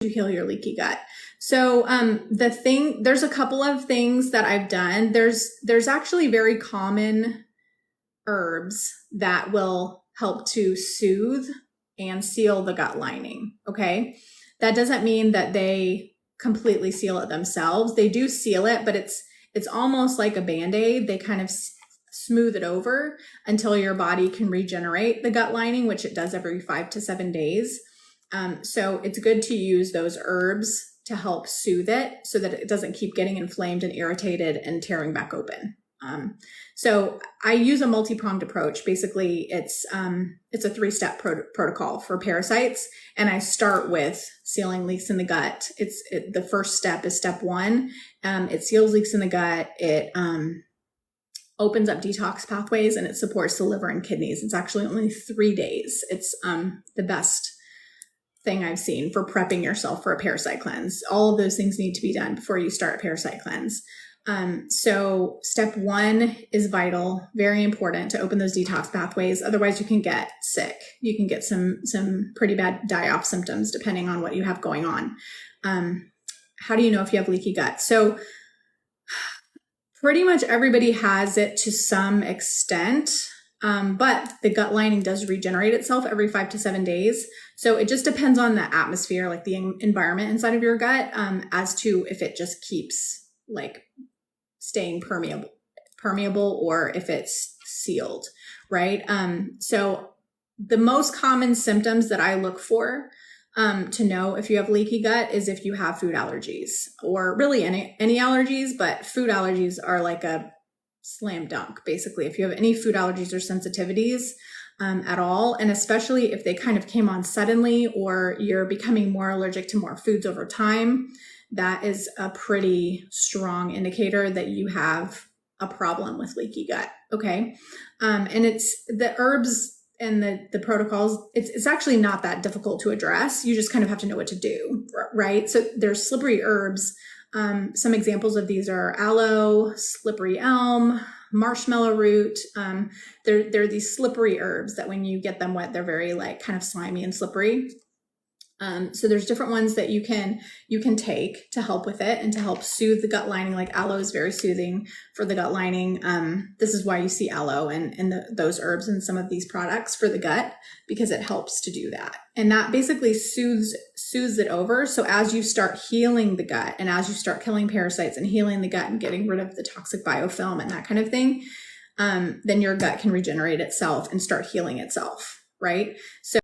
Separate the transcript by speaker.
Speaker 1: you heal your leaky gut? So there's a couple of things that I've done. There's actually very common herbs that will help to soothe and seal the gut lining. Okay. That doesn't mean that they completely seal it themselves. They do seal it, but it's almost like a Band-Aid. They kind of smooth it over until your body can regenerate the gut lining, which it does every 5 to 7 days. So it's good to use those herbs to help soothe it so that it doesn't keep getting inflamed and irritated and tearing back open. So I use a multi-pronged approach. Basically, it's a 3-step protocol for parasites, and I start with sealing leaks in the gut. The first step is step 1. It seals leaks in the gut. It opens up detox pathways, and it supports the liver and kidneys. It's actually only 3 days. It's the best thing I've seen for prepping yourself for a parasite cleanse. All of those things need to be done before you start a parasite cleanse. So step 1 is vital, very important to open those detox pathways. Otherwise you can get sick. You can get some pretty bad die-off symptoms depending on what you have going on. How do you know if you have leaky gut? So pretty much everybody has it to some extent. But the gut lining does regenerate itself every 5 to 7 days. So it just depends on the atmosphere, like the environment inside of your gut, as to if it just keeps like staying permeable or if it's sealed, right? So the most common symptoms that I look for to know if you have leaky gut is if you have food allergies, or really any allergies, but food allergies are like a slam dunk. Basically, if you have any food allergies or sensitivities at all, and especially if they kind of came on suddenly or you're becoming more allergic to more foods over time, that is a pretty strong indicator that you have a problem with leaky gut. Okay. And it's the herbs and the protocols, it's actually not that difficult to address. You just kind of have to know what to do, right? So there's slippery herbs. Some examples of these are aloe, slippery elm, marshmallow root. They're these slippery herbs that when you get them wet, they're very like kind of slimy and slippery. So there's different ones that you can take to help with it and to help soothe the gut lining. Like aloe is very soothing for the gut lining. This is why you see aloe and those herbs in some of these products for the gut, because it helps to do that. And that basically soothes it over. So as you start healing the gut and as you start killing parasites and healing the gut and getting rid of the toxic biofilm and that kind of thing, then your gut can regenerate itself and start healing itself, right? So